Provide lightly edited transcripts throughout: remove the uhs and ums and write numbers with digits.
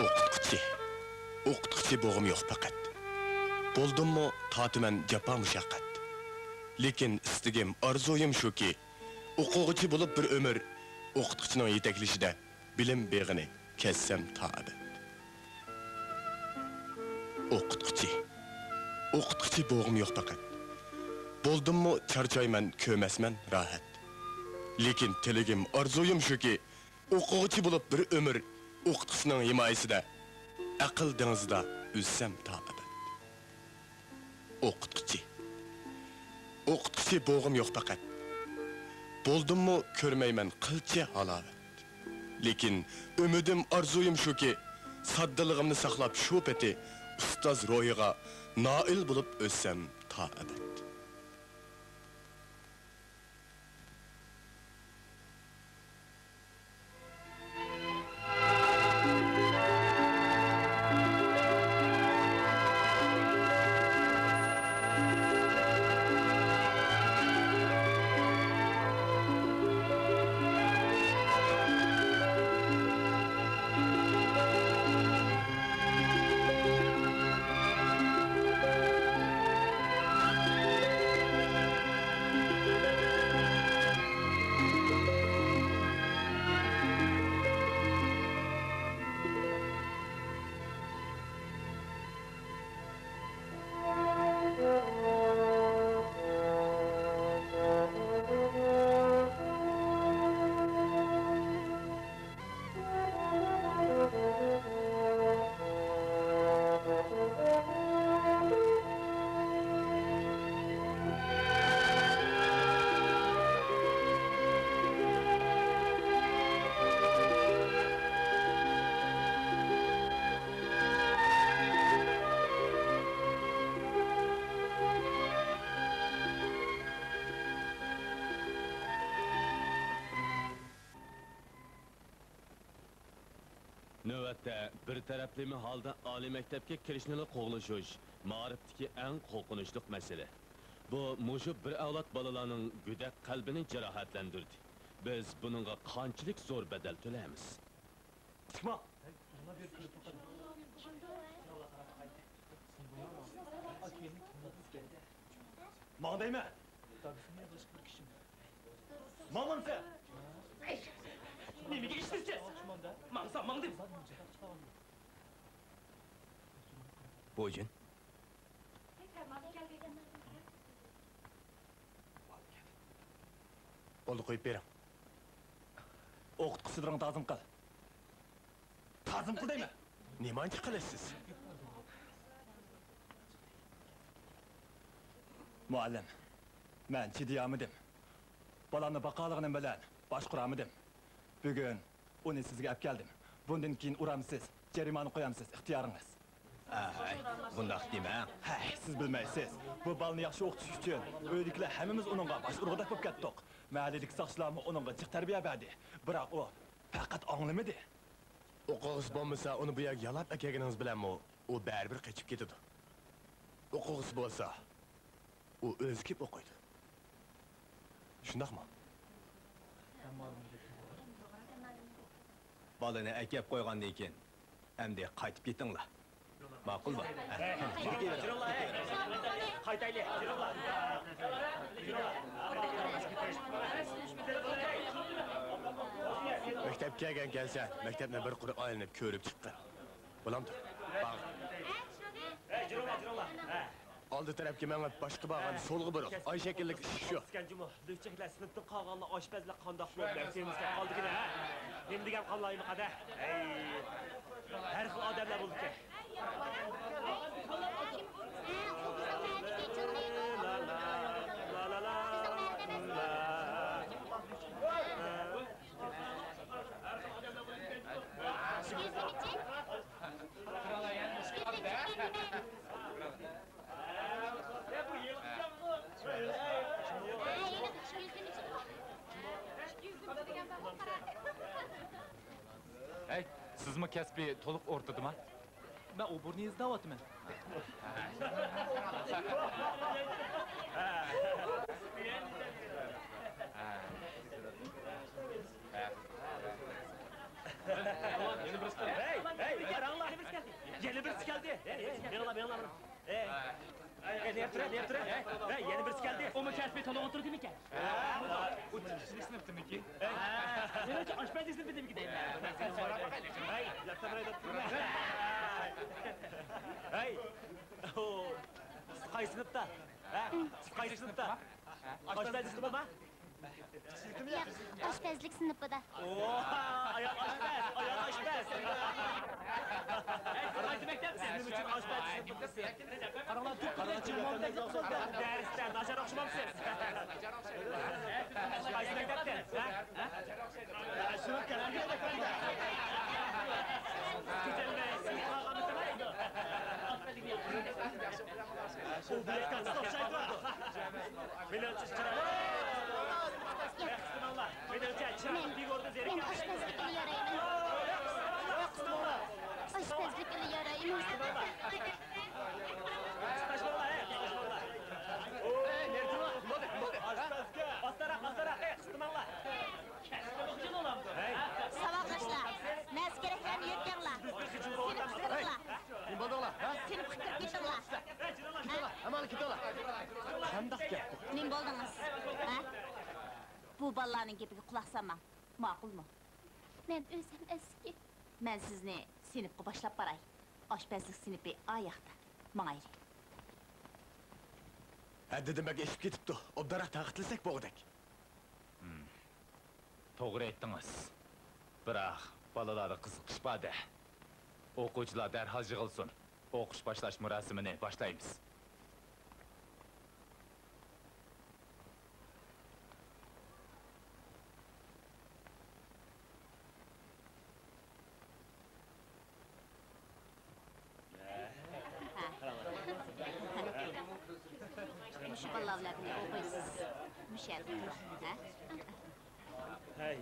O'qituvchi. O'qituvchi bo'g'im yo'q faqat. Bo'ldimmi, totiman jafo mushaqqat. Lekin istigim, orzuyim shuki, o'quvchi bo'lib bir umr o'qituvchining yetaklishida bilim beg'ini kessam ta'ab. O'qituvchi. O'qituvchi bo'g'im yo'q faqat. Bo'ldimmi, charchayman, ko'masman, rohat. Lekin tiligim, orzuyim shuki, o'quvchi bo'lib bir umr o'qituvchining himoyasida aql dengizida ussam ta'ab. O'qituvchi. O'qituvchi bo'g'im yo'q faqat. Bo'ldimmi, ko'rmayman qilchi halovat. Lekin umidim, orzuyim shuki, soddaligimni saqlab shu peti ustoz ro'yiga noil bo'lib o'ssam ta'ab. Növbətdə bir tərəflimi halda ali məktəbə kirishni qoğulashuş ma'rifdagi eng qo'rqinchli məsələ. Bu mushu bir avlod balalarning go'dak qalbini jarohatlantirdi. Biz buningga qanchalik zo'r badal to'laymiz? Çıkma. Mağın değme. Mağın sen. Nemi geçtirse? Mağsan mağın değil. Bo'yjin. Oldu qo'yib bering. O'qituvchilaring ta'zim qil. Ta'zim qil deymi? Nimanchi qilasiz? Muallim, men chidiyamidim. Bolamni baqalig'ini bilan boshquramidim. Bugun uni sizga olib keldim. Bundan keyin uramsiz, jarimani qo'yamsiz, ixtiyoringiz. Ay, bundaq dema. Hay, siz bilmaysiz. Bu balni yaxshi o'qitish uchun uydagilar hammamiz uningga bosh urg'ida bo'lib ketdik. Mahallilik soqchilarmi uningga jiq tarbiya berdi. Biroq u faqat anglamadi. O'qig'iz bo'lmasa, uni bu yerga yalab akagingiz bilanmi, u baribir qochib ketadi. O'qig'iz bo'lsa, u o'zi kelib o'qiydi. Shundaqmi? Balını ekip koygandan keyin endi qaytib ketinglar. Ma'qulmi? Qaytayli, Maktabga kelgan kelsa, maktabni bir qurib olinib ko'rib chiqqan. Bo'lamdir. Baq. Oldi tarafga menga boshqa bag'an so'lg'i buruq. Oy shakillik ish shu. Iskanjimo, lüçeklar sinfdan qolganlar oshpazlar qandoq bo'lib semizga qoldigina, ha? Nima degan qollaymi qada? Har xil odamlar bo'ldi. Hey, sizmi kasbiy to'liq o'rtadimi? Ben o burnu izdavatım. Hey, geldi. Beyler beyler. Ne yaptı? Yeni birisi geldi. O mu kesbi tolu oturdu mu ki? Uchinchi sinfniki. Nima uchun oshpaz sinfniki deyman. Hey, yakta bir ayda turma. Hey. O qaysi sinfda? Ha? Qaysi sinfda? Oshpaz sinfda? Yo'q, oshpazlik sinfida. Ayol oshpaz. Qaysi maktabda? Sizning uchun oshpaz sinfida. Qaranglar, to'qqizda chirmonda o'qiydi. Darsda nachar o'qishmamsiz. Qaysi maktabda? Ha? Shuni kanalga qo'ying. Ketilmay, siz qolganmiz demaydi. Bu biletdan o'xshaydi. Biletchi chiroq. Men oshpazlik ili yarayman. Oshpazlik ili yarayman. Savoqdoshlar, nas keraklarni yutdinglar. Sinf qitirib ketinglar. Amal ketinglar. Qandaq gap bu? Nim bo'ldingiz? Ha? Bu balalarning gapiga quloq solmang. Ma'qulmi? Men o'zim eski. Men sizni sinfga boshlab boray. Oshpazlik sinfi oyoqda. Mangayli. Hadi demek eşip ketipti. Obdara taqitlasak bo'g'dak. To'g'ri aytdingiz. Biroq balalarni qiziqishmadi. O'quvchilar darhol yig'ilsin. O'qish boshlash marosimini boshlaymiz. Shu balalar bilan o'qiysiz. Musharraf, ha? Hey.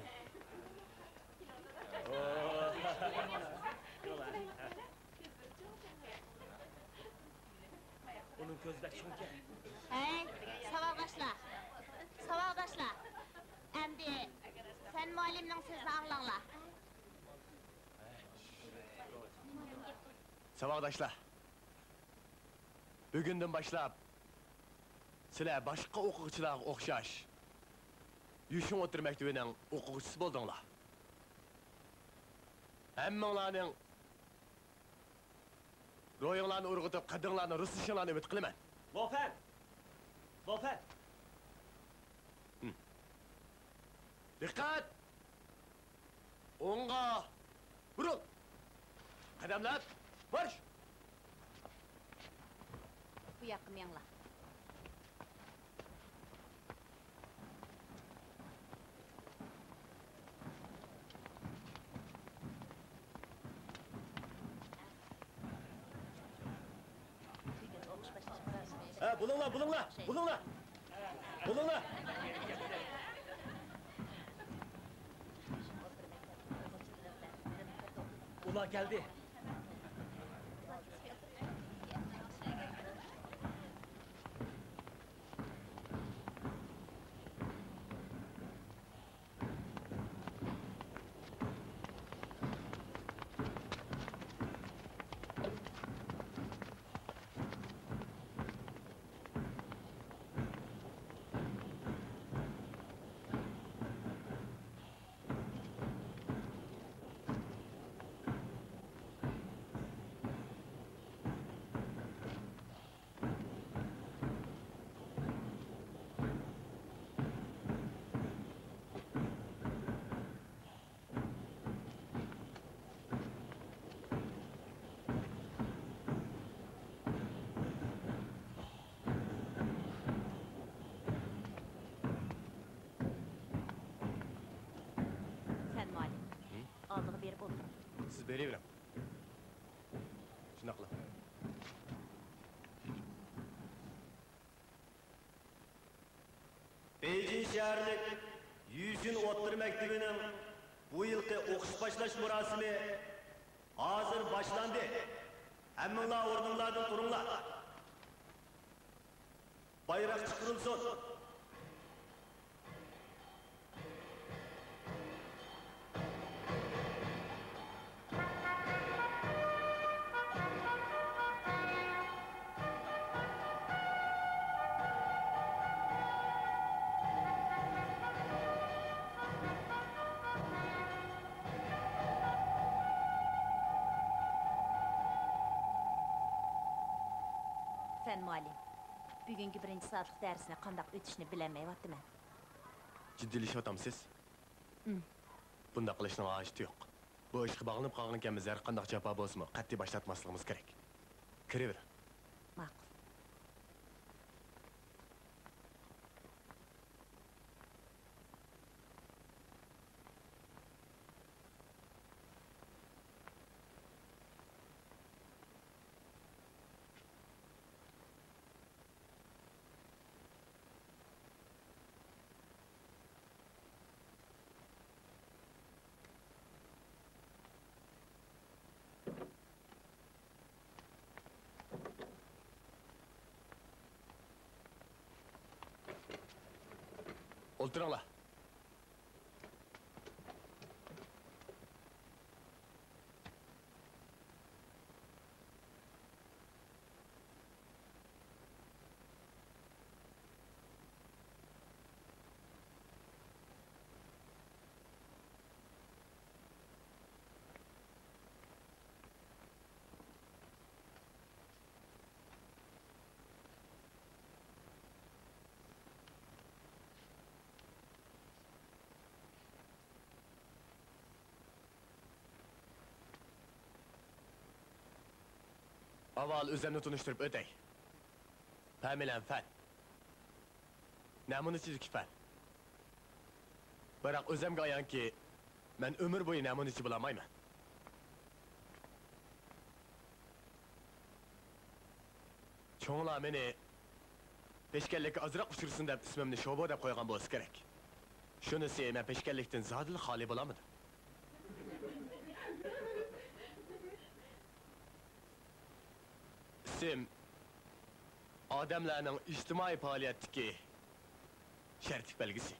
Onun ko'zlari shunga. Hey, savoqdoshlar. Savoqdoshlar. Endi sen muallimning so'zini anglanglar. Savoqdoshlar. Bugundan boshlab sizlar boshqa o'quvchilarga o'xshash Yushin o'tir maktabining o'quvchisi bo'ldinglar. Hammanglarning ro'yinglarni urg'itib, qadinglarni rusishinglarni umid qilaman. Lofen. Diqqat! O'ngga buril. Qadamlar, marsh! Bu yoqqa menglar. Ha, bulunla. Ula geldi. Sen muallim. Aldığı berip otur. Siz berivering. Shunday qilib. Beijing shaharlik Yushin o'tir maktabining bu yilgi o'qish boshlash murosimi hozir boshlandi. Hammanglar o'rninglardan turinglar. Bayroq chiqarilsin. Fen muallim. Bugünkü birinci saatlik dersine qandaq ötüşünü bilemeyivatdım ben. Jiddiylashyaptamsiz? Bunda qilishning hojati yo'q. Bu ishga bog'lanib qolgan ekanmiz, har qanday jafo bo'lsin, qat'iy boshlatmasligimiz kerak. Kiraver. Ma'qul. O'ltiringlar. Avval o'zimni tunishtirib o'tay. Familyam Fan. Namunachilik fan. Biroq o'zimga ayonki, men umr bo'yi namunachi bo'la olmayman. Cho'nglar meni peshkanlikka ozroq uchirsin deb ismimni Shobo deb qo'ygan bo'lsa kerak. Shunisi men peshkanlikdan zodil xoli bo'lamadim. Isim odamlarning ijtimoiy faoliyatdagi shartlik belgisi.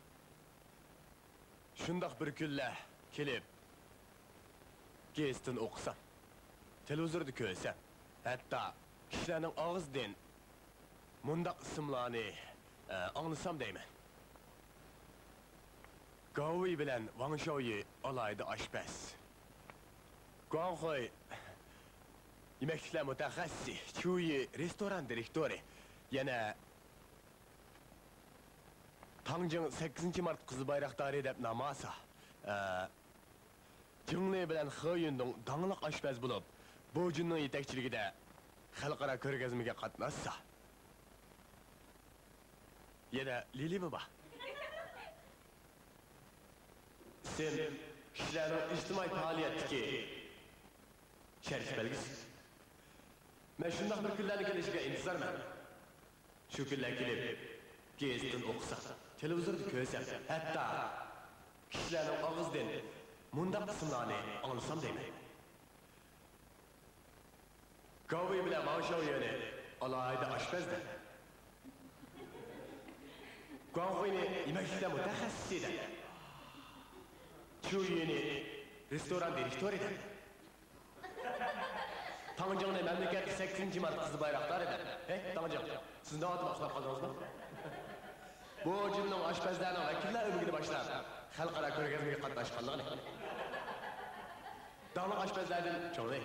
Shundoq bir kunlar kelib gazetini o'qisam, televizorda ko'rsam, hatto kishilarning og'zidan mundaq ismlarni anglasam deyman. Gaoyi bilan Wang Shaoyi alayda oshpaz. Guanghui yemekliklar mutaxassisi, Chuyi restoran direktori. Yana Tangjing 8-mart qizi bayroqdori deb namasa. Jingli bilan Xeyundong dangliq oshpaz bo'lib, Bojinning yetakchiligida xalqaro ko'rgazmaga qatnashsa. Yana Lilimi bor. Sen kishilarning ijtimoiy faoliyatdagi sharaf belgisi. Men shundoq bir kunlarga kelishiga intizorman. Shu kunlar kelib, gazetini o'qisam, televizorda ko'rsam, hatto kishilarning og'zidan mundaq ismlarni anglasam deyman. Gaoyi bilan Wang Shaoyini alayda oshpazda. Guanghuini yemekliklar mutaxassisida. Chuyini restoran direktorida. Tangjingni mamlakat 8-mart qizi bayroqdori edi. Tangjing, siz nima deb axlab qoldingizmi? Bu jinning oshpazlarning vakillari o'migini boshlab, xalqaro ko'rgazmaga qatnashganligini. Davlat oshpazlardan cho'g'ri.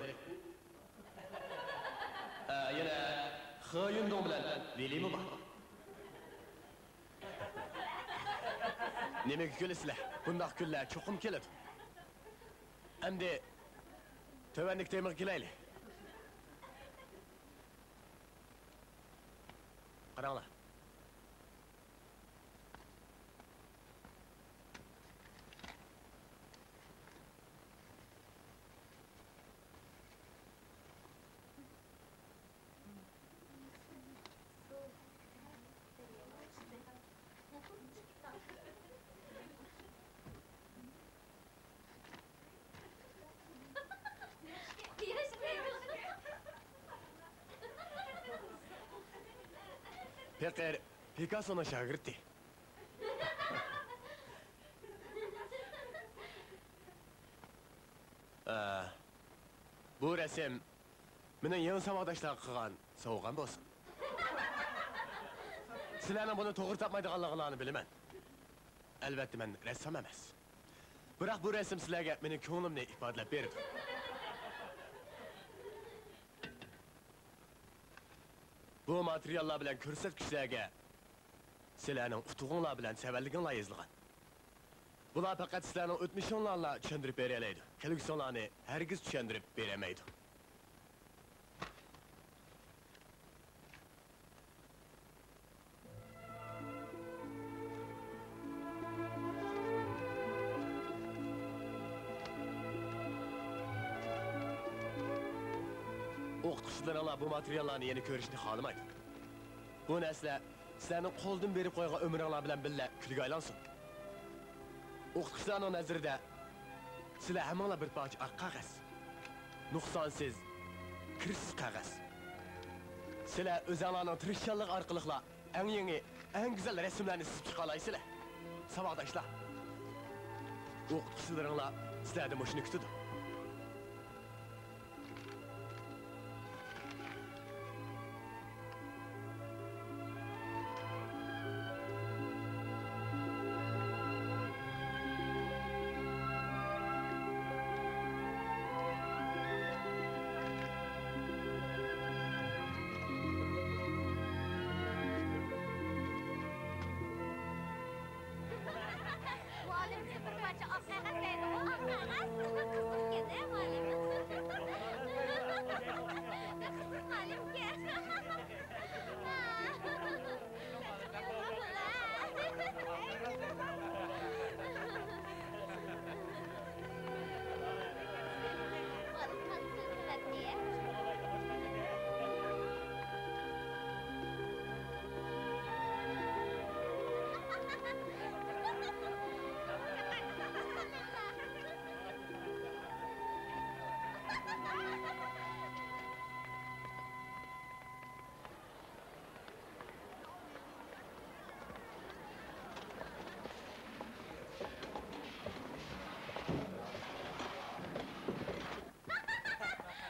Yana Xeyundong bilan Lilimi bor. Nimaga kulasizlar? Bundaq kunlar cho'qim keladi. Endi tovanlik temir kelaylik. Qaranglar. Pekar Picasso'nun şagirdi. Bu resim mening yan savodashlar qilgan sovg'am bo'lsin. Sizlarning buni to'g'ri topmaydiganliklarini bilaman. Albatta men rassom emas. Biroq bu resim sizlarga mening ko'nglimni ifodalab berdi. Bu materiallar bilan ko'rsatkichlarga sizlarning utuğunlar bilan savalliginglar yozilgan. Bular faqat sizlarning o'tmishinglarni tushuntirib bera oladi. Kelgusilarni hargiz tushuntirib beramaydi. O'qituvchilaringlar bu materiallarni yana ko'rishni xohlamaydi. Bu narsa sizlarning qo'ldan berib qo'ygan umringlar bilan birga kulga aylansin. O'qituvchilarning nazarida sizlar hammanglar bir parcha oq qog'oz. Nuqsonsiz, kirsiz qog'oz. Sizlar o'zinglarning tirishchanlik orqali eng yangi, eng go'zal rasmlarni chizib chiqa olasizlar. Saboqdoshlar. O'qituvchilaringlar sizlardan shuni kutadi. Muallim bize bir parça ak kağıt verdi. O ak kağıt kızım gene muallim. Kızım muallim gene. Muallim kızım diye.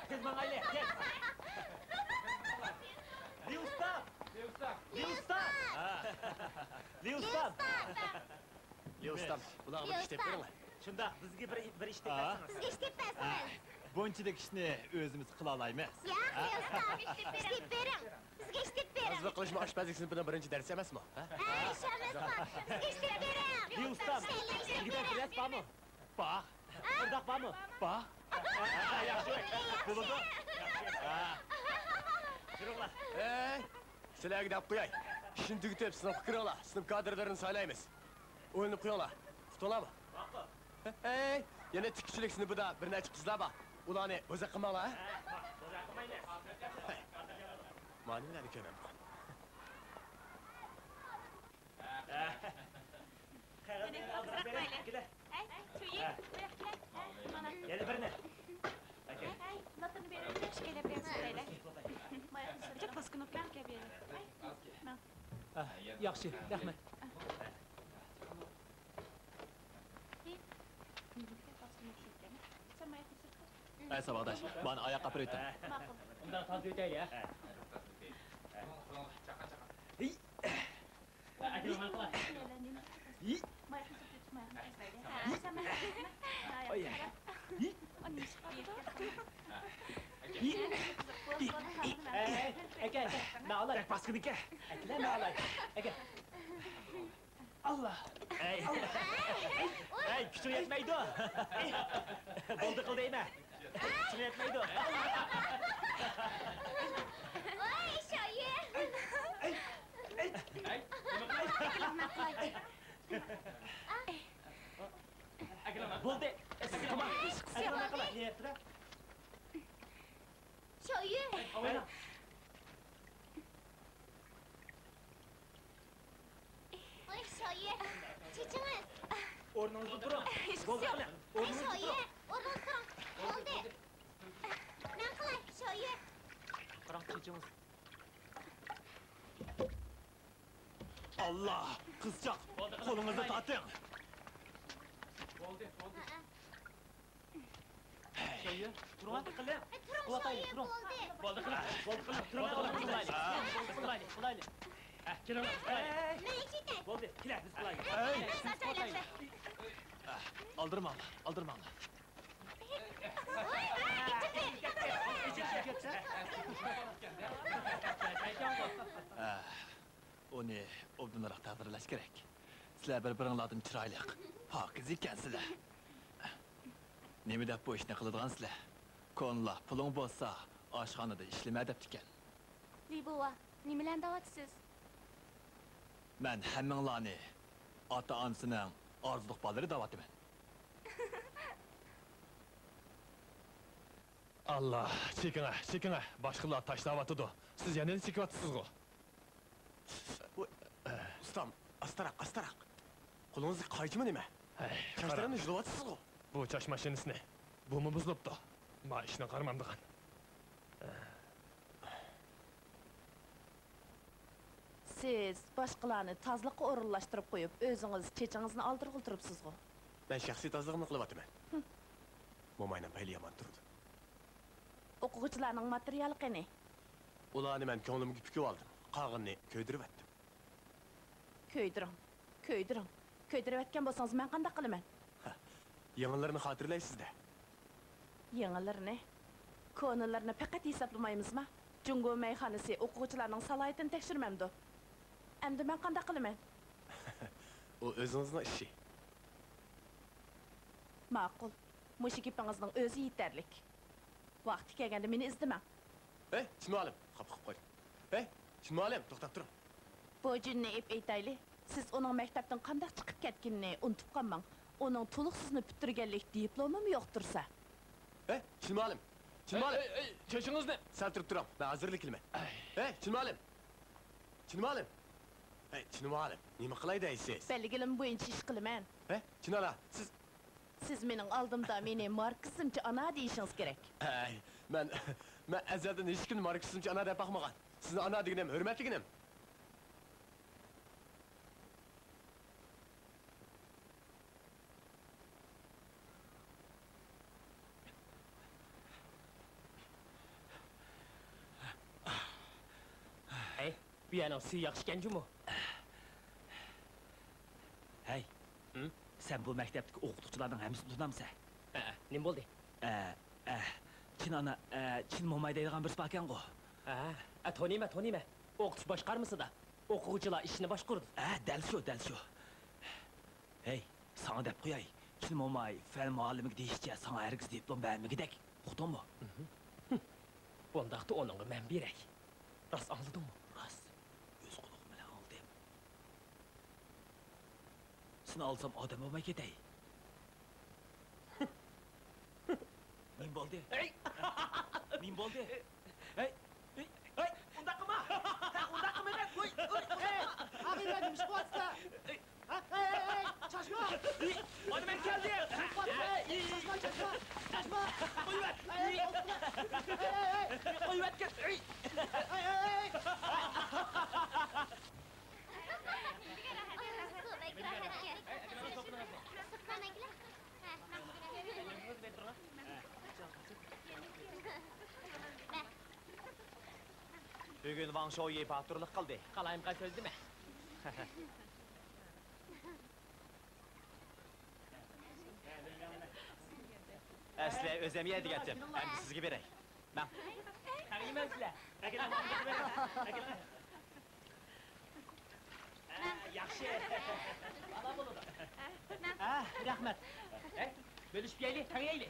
Kız bana öyle, gel. Li usta! Li usta! Li usta! Li ustam, bularga bir ish deb beringlar. Shunda bizga bir ish tepasiniz. Sizga ish tepasimiz. Bunchalik ishni o'zimiz qila olmaymiz. Yaxshi, usta, ish tep bering. Bizga ish tep bering. Hazırlık qilishma oshpazlik sinfining birinchi darsi emasmi? Ha? Ha, ish emasmi? Bizga ish tep bering. Li usta! Bizga bilet bormi? Bak, O'rdoq bormi? bak. Yaxshi. Bo'ldi. Yuringlar. Hey! Sizlarga deb qo'yay. Ishni tugitib, sinf kiringlar, sinf kadrlarini saylaymiz. O'yinni qo'yinglar. Tutinglarmi? Hey! Yana tikchilik sinfida bir necha qizlar bor. Ularni o'zi qilmanglar, ha? Mana ularni ko'raman. Yana birini. Notunu verelim, şöyle biraz böyle. Çok baskın okuyalım ki bir. Yaxshi, rahmat. Ay saboqdosh, bani oyoqqa bir o'tin. Undan tantu o'taylik, ha? Akilman qilay. Aka, men olay. Baskınike. Akilay, men olay. Aka. Allah. Ey, kuchim yetmaydi. Bo'ldi qil deyman. Kuchim yetmaydi. Voy, shoyi. Bo'ldi. Tamam. Akilman qilay. Niyatda. Shoyi. Oyna. Voy, shoyi. Chechingiz. O'rningizda turing. Bo'ldi qiling. Voy, O'rningizda shoyi. turing. O'rningizda turing. Bo'ldi. Men qilay, shoyi. Qarang, chechingiz. Allah, qizchoq, qo'lingizni torting. Shoyi, turing, qiling. Turing, Qulataylik, shoyi, turing. bo'ldi. Bo'ldi qiling. Bo'ldi qiling. Turing, qilaylik. Qilaylik. Ha, kelinglar. Men ichitay. Bo'ldi, kelar biz qilaylik. Biz ataylabdi. Aldirmanglar, aldirmanglar. Voy, ichib ber. Ichib ketsa. Onu obdunlarak taqdirlash kerak. Sizlar bir-biringlardan chiroyli, pokiz ekansizlar. Nima deb bu ishni qiladigansizlar? Ko'nla puling bo'lsa, oshxonada ishlama debdikan. Li bova, nimalarni davatisiz? Men hammanglarni ota-onasining orzuliq bolari da'vatiman. Allah, çekine. Başkalar taşlavatıdı. Siz yana çekivatsınız o. Ustam, astarak. Qo'lingizni qaychimi nima? Chashlarni yulavyapsiz ku. Bu çaş maşinesi ne? Bu mu buzluptu? Ma işine qarmamdıgan. Siz başqalarını tazlıqqa orunlaştırıp qoyup, özünüz çeçinizni aldırğıl turupsizgo. Men shaxsiy tozligimni qilyapman. Mo'maynim payli yomon turdi. O'quvchilarning materiali qani? Ularni men ko'nglimga pukib oldim. Qog'inni ko'ydirib Köydürün. Köydürüp etken bolsanız men qanday qilaman? Yangilarini xotirlaysizda. Yenilerini, konularını faqat hisoblamaymizmi? Jungo meyxonasi o'quvchilarning salohiyatini tekshirmamdi. Endi men qanday qilaman? U o'zingizning ishi. Ma'qul. Mush gapingizning o'zi yetarlik. Vaqti kelganda meni izlamang. Hey, Chinmolim, qop qo'y. Hey, Chinmolim, to'xtab turing. Bu jinni ep aytayli. Siz uning maktabdan qanday chiqib ketganini unutib qolmang. Uning to'liq sizni bitirganlik diplomimi yo'qtursa? Hey, Chinmolim. Çeşiniz ne? Sal turib turing. Men hozirlik qilman. Hey, Chinmolim. Hey, Chinmolim, nima qilay deysiz? Belgilim bo'yicha ish qilaman. Hey, Chinola, Siz mening oldimda meni marksizmchi ana deyishingiz kerak. Hey, men azaldan hech kim marksizmchi ana deb baqmagan. Sizni ana deganim hurmatliginim. Hey, bir yana suyu yakışken mu? Hey, sen bu mektepteki o'qituvchilarning hammasini tutamsan? Nim bo'ldi? Chin ana, chin mo'may deydigan birisi bor ekan-ku. Toniyma. O'qitish boshqarmasida. O'quvchilar ishini boshqurdi. Dal shu. Hey, sana deb qo'yay. Chin mo'may fan muallimiga deyishcha, sana hargiz diplom bermagidek. Uqdingmi? Bundaqda onunga men beray. Rost anladingmi? Rost. O'z quloqim bilan oldim. Seni olsam odam bo'lmay ketay. Min bo'ldi? Min bo'ldi? Hey, unda qilma! Unda qilma! Abi benim şubatsa. Hey, çaşma. Odam keldi! Çaşma. Qo'yvat! Qo'yvat ket! Bugün Van Shou yeyip hatırlık kıldı. Qalayim qay söz deme. Əslə özəmiyə diqqətim. Hem de sizgi verək. Ben. Tanıyım sizlə. Yaxşı. Ala bunu da. Rahmet. Bölüşüp yeyli, tanıyaylı.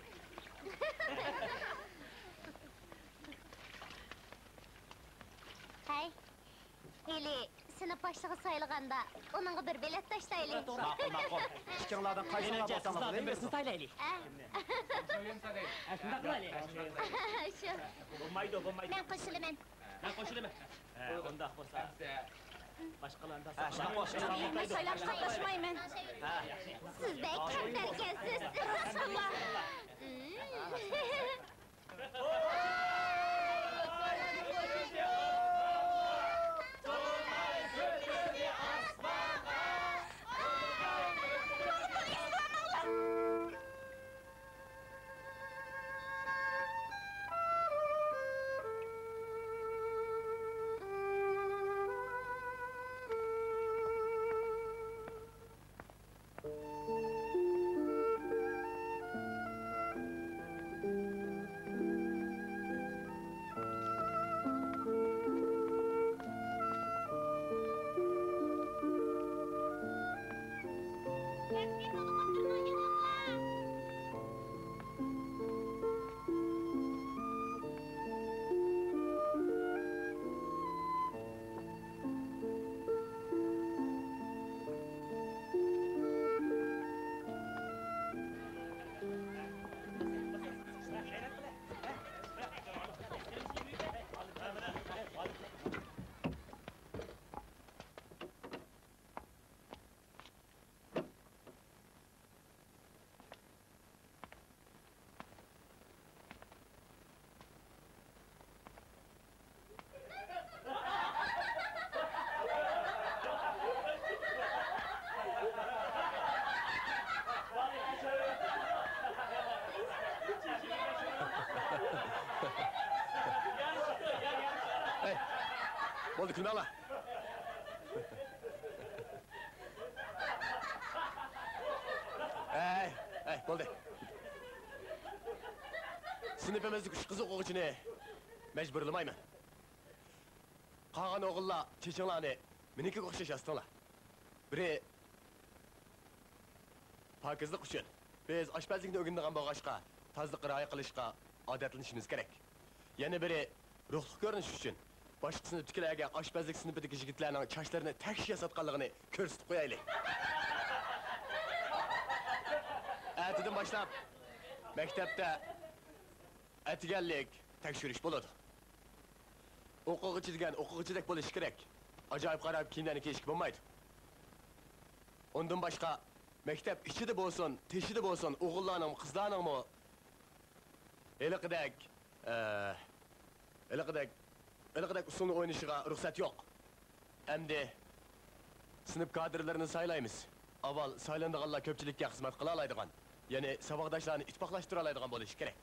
Hey, Eli, sınıf başlığı sayılganda onunla bir bilet taşlaylı. Makul. İkinlardan kaysana Önce basalım sizlerden değil mi? birisini saylaylı. Şunda kılaylı. Şu, Bulmaydı. ben koşulumen. Ben koşulayım. Onda olsa. Başkalarından Şuna koş. Ben söyleyip saklaşmayayım. Siz de kemberkensiniz. Rasulullah. Hey, bo'ldi kulmanglar. Hey, bo'ldi. Sinifimizdagi 3 qiz o'quvchini majburlamayman. Qolgan o'g'illar, chechenlarni menikiga o'xshashasizlar. Biri pokizlik uchun biz oshpazlikni o'rgangan bo'lg'achqa, tozlikqa rioya qilishga odatlanishimiz kerak. Yana biri ruhli ko'rinish uchun boshqa sinfdagilarga oshpazlik sinfidagi yigitlarning chochlarini takshi yasatganligini ko'rsatib qo'yaylik. Ertadan boshlab maktabda atiganlik tekshirish bo'ladi. O'quvchi degan o'quvchidek bo'lish kerak. Ajoyib qarab kiyimlarni kiyishga bo'lmaydi. Ondan boshqa maktab ichida bo'lsin, teshida bo'lsin, o'g'illarning, qizlarning eliqidek usulni o'ynashiga ruxsat yo'q. Endi sinf kadrlarini saylaymiz. Avval saylanganlar ko'pchilikka xizmat qila oladigan, ya'ni saboqdoshlarni ittifoqlashtira oladigan bo'lishi kerak.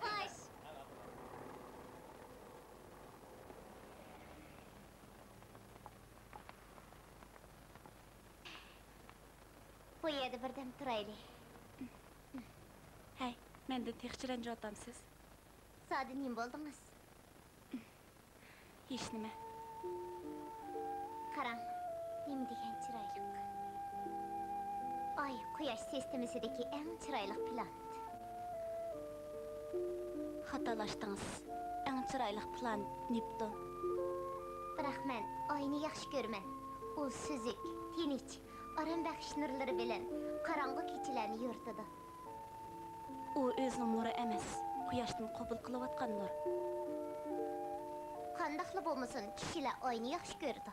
Qo'sh. Bu yerda birdan turaylik. Hey, mendan tekshiranja otamsiz. Soda nim bo'ldingiz? Hech nima. Qarang, nim degan chiroyli. Ay, quyosh sistemasidagi eng chiroyli planet. Xatolashdingiz. Eng chiroyli plan Neptun. Biroq men oyni yaxshi ko'raman. U suzuk, tinch, aram baxsh nurlari bilan qorong'u kechalarni yo'ritadi. U o'zining nuri emas, quyoshdan qabul qilayotgan nur. Qandaqli bo'lmasin, kishilar oyni yaxshi ko'rdi.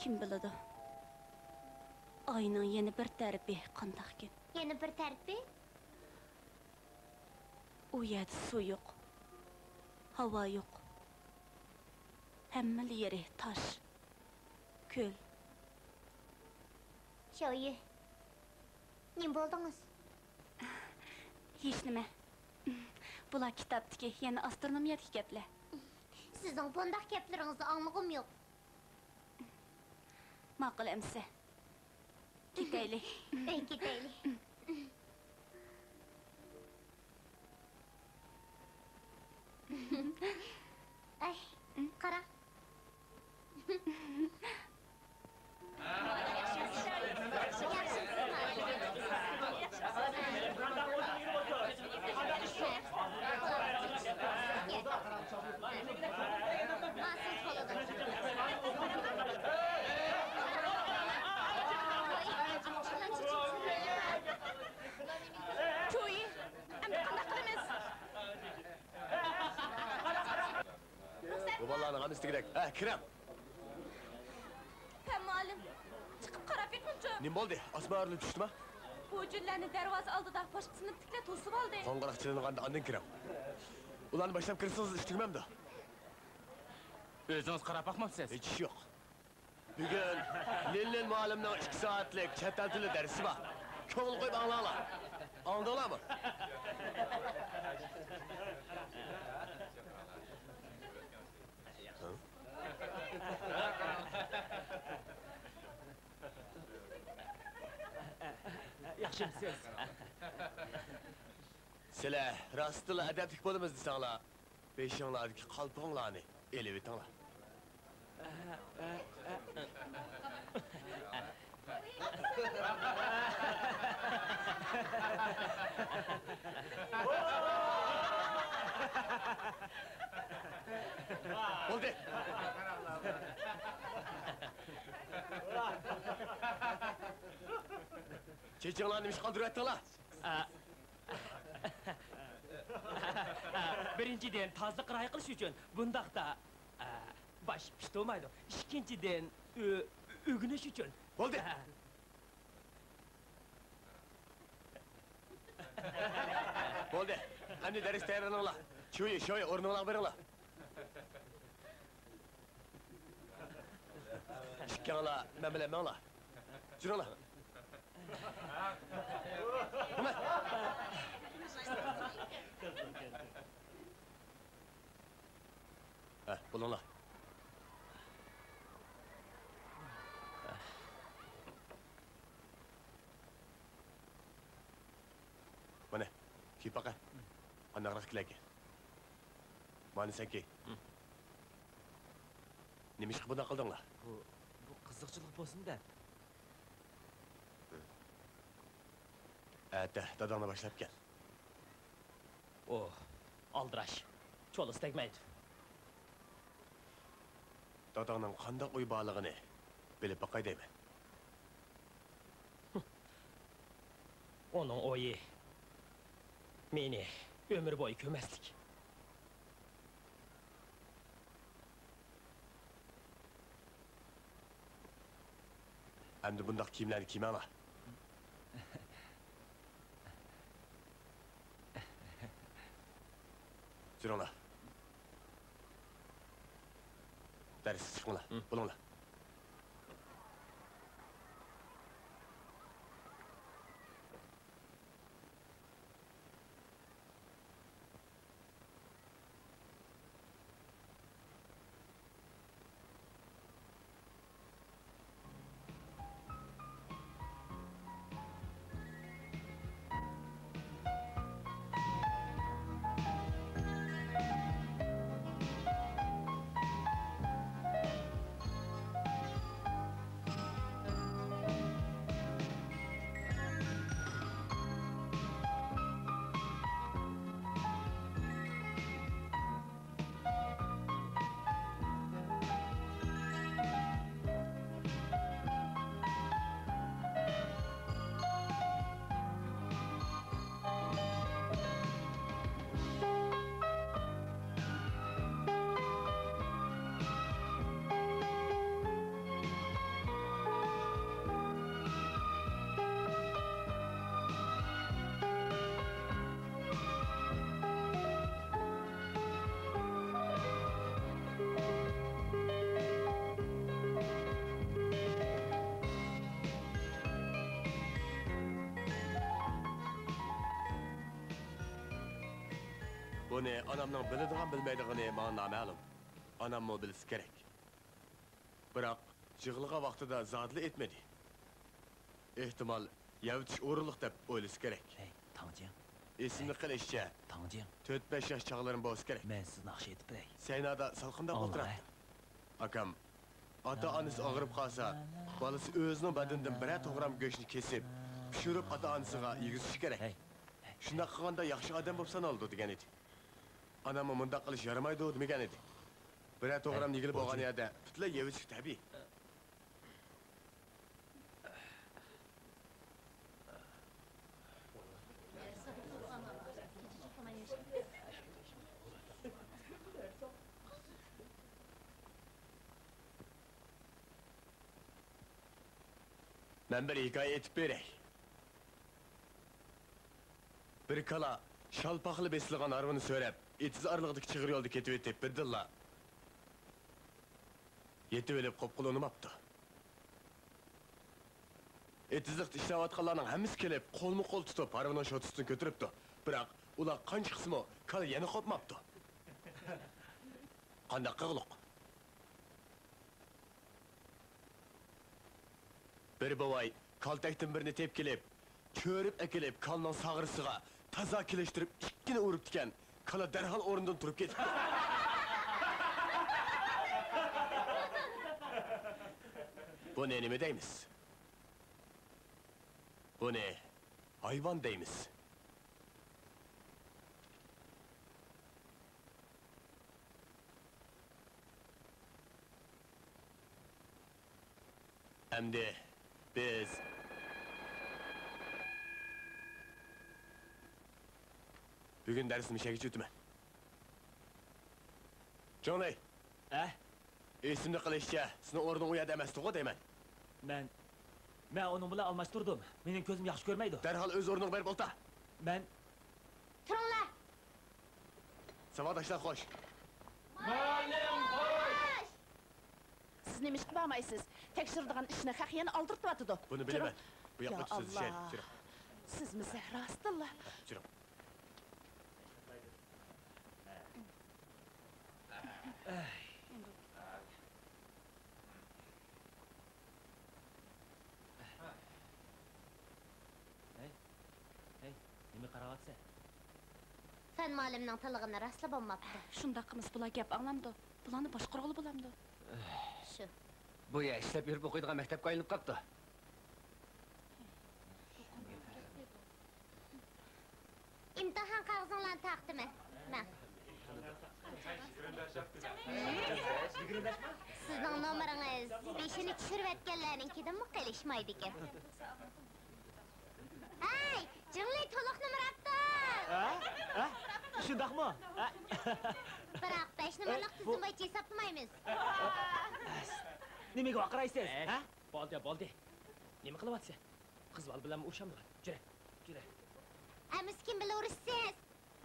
Kim biladi? Oyning yana bir tarafi qandaqkin? Yana bir tarafi? U yerda suv yo'q. Havo yo'q. Hamma yeri tosh. Ko'l. Shoyi. Nim bo'ldingiz? Hech nima. Bular kitobdagi yana astronomiyadagi gaplar. Sizning bundoq gaplaringizni anlig'im yo'q. Ma'qul emsa. Ketaylik. Ketaylik. Ay, qara. Cho'yi, endi qanday qilamiz? Bu bolalarning hammasi kerak. Kiram. Ha, muallim. Chiqib qarab ketmoqchi. Nim bo'ldi? Osma o'rilib tushdimi? Bu junlarni darvoza oldida boshqa sinfdagilar to'sib oldi. Qo'ng'iroq chalinganda ondan kiram. Ularni boshlab kirsangiz ish tugmamdi. O'zingiz qarab boqmabsiz? Hech ish yo'q. Bugun Lillin muallimning 2 soatlik chet el tili darsi bor. Ko'ngil qo'yib anglanglar. Anladinglarmi? Yaxshimisiz? Sizlar rostila adablik bo'lamiz desanglar, beshinglardagi qalpoqlarni elib etinglar. Bo'ldi. Chechinglarni ish qoldirib aytinglar. Birinchidan tozliq rioya qilish uchun bundaqda bosh pishtomaydi. Ikkinchidan o'g'inish uchun. Bo'ldi. Bo'ldi. Endi dars tayyorlaninglar. Sho'yi, o'rninglarga beringlar. Ikkinglar men bilan manglar. Жүріңлар. Nima? Bo'linglar. Mana, kiyib baqa. Qanaqroq kilagi. Mana sen kiy. Nima ish qilib qildinglar? Bu qiziqchilik bo'lsin deb. Dadangni boshlab kel. Oh, aldirash. Cho'l istegmaydi. Dadangning qanday uy borligini bilib baqay deyman. Onun o'yi meni ömür bo'yi ko'maslik. Endi bundaq kiyimlarni kiymanglar. Жүріңлар. Дәріс шығыңлар. Болыңлар. Buni anamning biladigan bilmaydigini menga noma'lum. Anammo bilsa kerak. Biroq yig'ilgan vaqtida zodli etmadi. Ehtimol yavitish o'rinliq deb o'ylash kerak. Hey, Tangjian. Esimni qilishcha, Tangjian. 4-5 yosh chog'larim bo'lsa kerak. Men sizni yaxshi aytib beray. Saynada salqinda o'tiradi. Akam ota-onasi og'rib qolsa, bolasi o'zining badanidan bir to'g'ram go'shtni kesib, pishirib ota-onasiga yegizishi kerak. Shunday qilganda yaxshi odam bo'lib sanaldi degan edi. Anamni mundaq qilish yaramaydi demagan edi. Bir to'g'ram yigilib olgan yerda butlay yevish tabiiy. Ben bir hikaye etip berey. Bir kala şalpaqlı besliğen arvını söylep, etiz arlıqdaki çığır yolda ketip etip birdilla. Yetip elip qopqul onumaptı. Etizlikte işlevatqanlarının hemisi kelip, kolmu kol tutup, arvının şotustunu götürüptü. Bırak, ular qanç kısmı kala yeni qopmaptı. Qandak qığılık. Bir bavay, kaltaktin birini tepkilip, çörüp ekilip, kalının sağırısıga, taza kileştirip, ikkini urup diken, kala derhal orundan turup ketipti. Bu ne nime deymiz? Bu ne? Hayvan deymiz. Emdi biz bugün dersim işe geçiyordum ben. Johnny, esimde kılışça, sizin oradan uya demezdi o deymen. Men onun bilan almashtirdim. Mening ko'zim yaxshi ko'rmaydi. Derhal öz o'rniga berib olta. Men Turinglar. Savodashlar xo'sh. Muallim xo'sh. Siz neymiş kılamayısınız? Tekşirdiğin işine hakiyeni aldırtıvatıdı. Bunu bilemem. Bu Ya yaklaşık söz şey. Allah. Şuraya. Siz mi Zehra'sıdırlar? Şuraya. Nima qarayapsan? Fen muallimning tiligini rastlab olmabdi. Şundaqımız bula gap anlamdı. Bulanı boshqarg'ili bo'lamdi. Shu. Bu ya ishlab yurib o'qiydigan maktabga aylanib qolibdi. İmtihon qog'ozinglarni taqdim et. Men. Sizning nomeringiz 5ni tushirib etganlarninkidanmi qilishmaydi ekan. Hey, jingli to'liq nomer aytdi. Shundaqmi? Biroq 5 nomerlik tizim bo'yicha hisoblamaymiz. Nimaga vaqiraysiz? Ha? Bo'ldi. Nima qilyapsan? Qiz bola bilan o'shamlar. Jura. Amiz kim bilan urushsiz?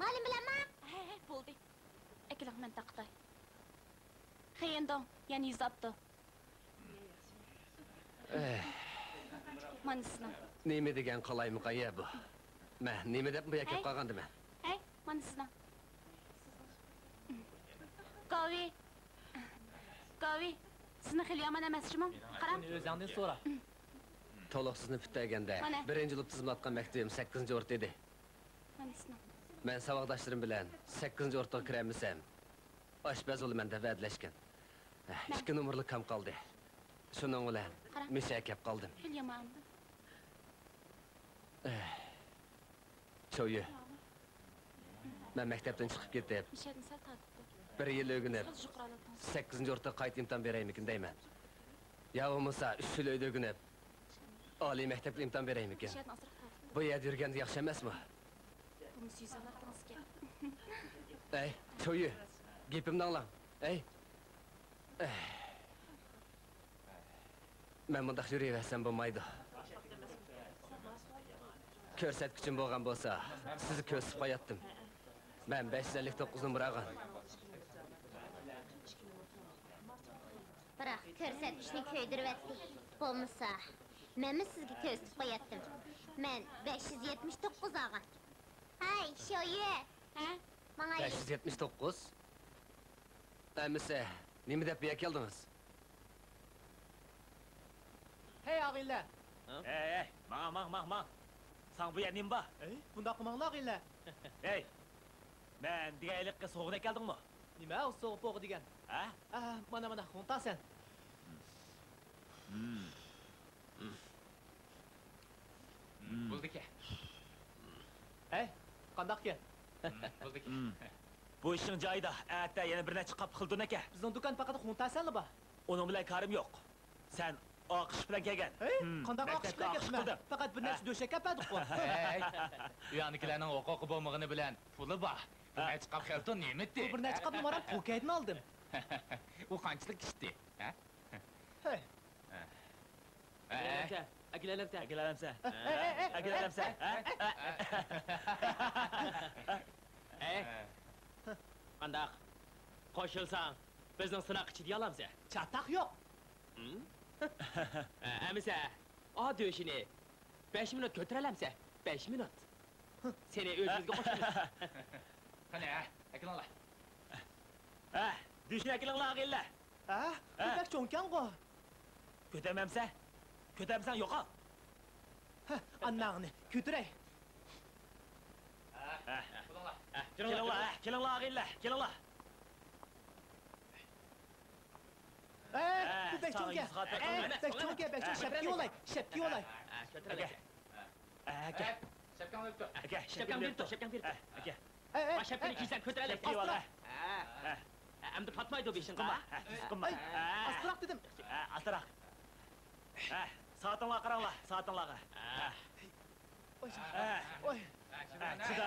Ma'lum bilaman. He, bo'ldi. Akilar men taqday. Xeyindon, yani yuzabdi. Mana sizning. Nima degan qalaymiqaya bu? Men nima deb bu yerga kelib qolgandim men? Hey, mana sizning. Gavi. Sizni xili yomon emasmi? Qarang. Buni o'zingdan so'ra. To'liq sizni bitaganda Mana. 1-yil tizimlatgan maktabim 8-o'rta edi. Mana sizning. Men saboqdoshlarim bilan 8-o'rtaga kiramisam, oshpaz bo'laman deb va'dalashgan. 2 nomerlik kam qoldi. Shuning bilan misha kelib qoldim. Xili yomon. Cho'yi. Men maktabdan chiqib ketib, Mishadni sal tatibdi. 1 yil o'rganib, Hozir quraladim. 8-o'rta qayta imtihon beraymikin deyman. Ya bo'lmasa 3 yil uyda o'rganib, oliy maktabga imtihon beraymikin. Mishadni ozroq tatibdi. Bu yerda yurganda yaxshi emasmi? Buni suysalardingizga. Ey, Cho'yi, gapimni anglang. Ey. Men bundaq yuraversam bo'lmaydi. Ko'rsatkichim bo'lgan bo'lsa, sizni ko'rsatib qo'yatdim. Men 559 ni murag'an. Biroq ko'rsatkichni ko'ydirib etdik. Bo'lmasa, menmi sizga ko'rsatib qo'yatdim. Men 579 olgan. Hey, shoyi. Ha? Menga 579. Əmisi, nima deb bu yerga keldingiz? Hey ağaylar. Hey, mang. Sen bu yer nima bor? Bundaq qilmanglar og'aylar. Hey. Men digaylikqa so'g'ida keldingmi? Nima u so'g'ib o'qi degan? Ha? Mana, xuntasan. Buldiki. Hey, qandaq kel? Buldiki. Bu işin joyida. Atda yana bir necha qop qildin aka. Bizning do'kon faqat xuntasanli bor. Onun bilan karim yo'q. Sen oqish bilan kelgan. Hey, qandaq maktabga o'qish bilan o'qish ketma. qildim. Faqat bir narsa döşek yapadik-ku. Hey, uyanikilarning huquqi bo'lmag'ini bilan puli bor. Nima chiqib keldi, nima etdi? Bir necha qop numaram Phuketni oldim. U qanchalik ishdi, ha? Hey. Akilalamsan. Akilalamsan. Qandaq? Qo'shilsang, bizning sinoq ichida olamsan. Chataq yo'q. Amisa, döşini 5 minut ko'tiralamsan. 5 minut. Seni o'zimizga qo'shamiz. Qani, akilanglar. Düşün akilinglar og'aylar. Bak cho'nkan-ku. Ko'tamsan yo'qol. Annag'ni ko'tiray. Kelinglar og'aylar, kelinglar. Bek cho'nka. Bek cho'nka, shapki olay. Aka. Shapkan olib tur. Aka, Şapkan berib tur. Aka. Baş şapkani kiysan ko'tiralam. Astroq. Endi patmaydi o beshin Qilma. qa. Qilma. Astroq dedim. Astroq. Soatinglar qaranglar, soatinglarga. Oy. Chida.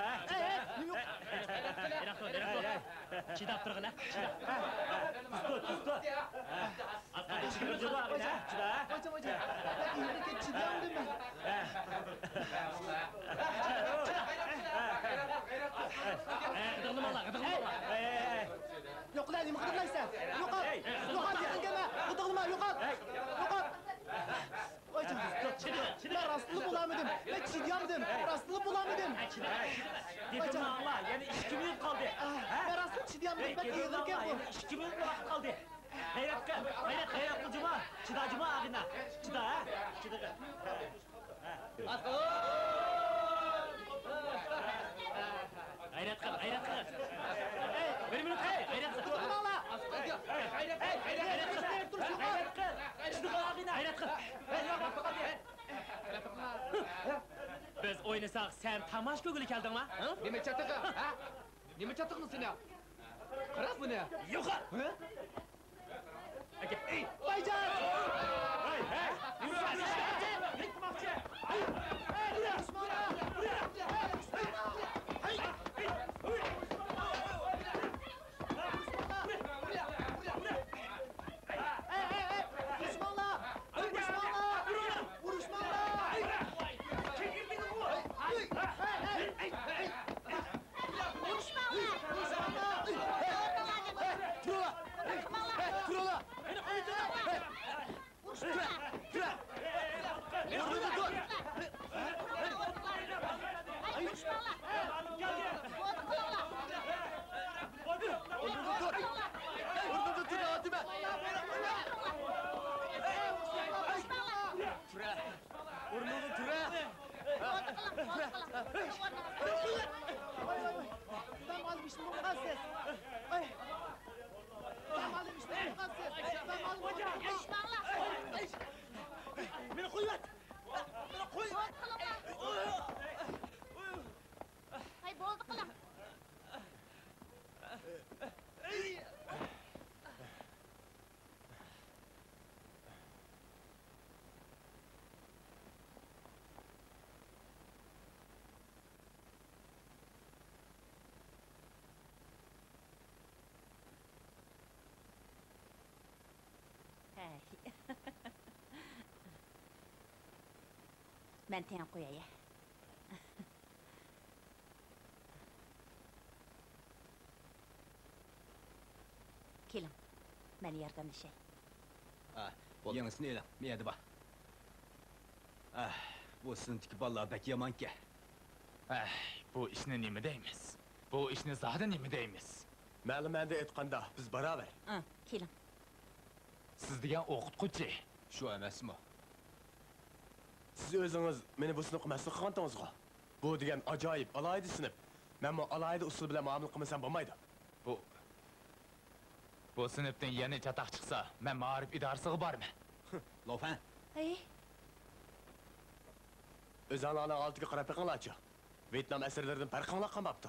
Chidab turg'in, chidab. Tut. Astroq chigirib javob chida. Ocha. Yurga chidamdim men. G'idirlama. Yo'qlar, nima qilaysan? Yo'qol. Yo'qol, yaqin kelma. O'tig'im Yo'qolma, yo'qol. Yo'qol. Voy canım. Ben rastlığı bulamadım. Ben çiğdiyamadım. Rastlığı bulamadım. Dedim Allah, yani 2 minut kaldı. Ben rastlığı çiğdiyamadım. Ben eğilirken bu. 2 minut vakit kaldı. Hayret kılcıma, çıdacıma ağına. Çıda ha? Çıda. Hayret kıl. Bir minut, hayret kıl. Durun Allah. Hayret kıl. Çıda ağına, hayret kıl. Biz oynasak sen tamaş kögülü geldin mi? Nima chatiqi, ha? Nima chatiqmi sen ya? Qarab buni. Yuqor! Aka, Baycan! Ben almıştım bu kadar ses. Ay. Ben almıştım bu kadar ses. Ben almıştım. Beni kuyvat! Beni koy! Hay boldu kılım. Hey. Ben ten koyaya. Keling, meni yordamlashay. Ha, yenisini eling, meydi bak. Ah, bu sınıftaki vallahi bek yaman ki. Bu ishni nima deymiz? Bu ishni zada nima deymiz? Ma'lum endi aytganda biz baravar. Keling. Siz degan o'qituvchi. Şu emasmi? Siz o'zingiz meni bu sinfga mas'ul qilgandingiz-ku. Bu degan ajoyib alohida sinf. Men bu alohida usul bilan muomala qilmasam bo'lmaydi. Bu sinfdan yana chataq chiqsa, men ma'rif idorasiga borman. Lofen. Hey, O'zinglarning oldiga qarab beqinglarchi. Vyetnam asirlaridan farqinglar qolmabdi.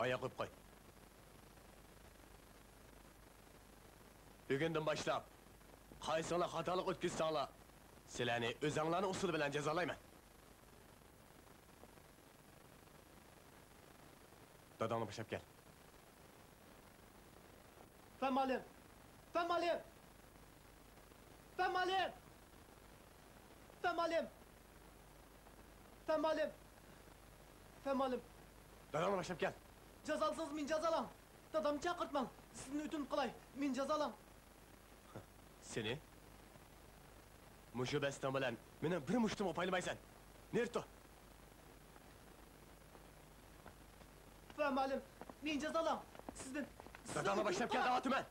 Oyoq qo'yib qo'y. Bugundan boshlab qaysinglar xatolik o'tkazsanglar, sizlarni o'zinglarning usuli bilan jazolayman. Dadangni boshlab kel. Ben malim. Ben malim. Ben malim. Ben malim. Ben malim. Ben malim. Dadangni boshlab kel. Cazalsız min cazalam. Dadamı çakırtmam. Sizin ütün kılay. Min cazalam. Seni? Mushu bastan bilan meni bir mushtim paylamaysan. Nerto? Ben malim. Min cazalam. Sizin... Dadangni boshlab kel, davatman.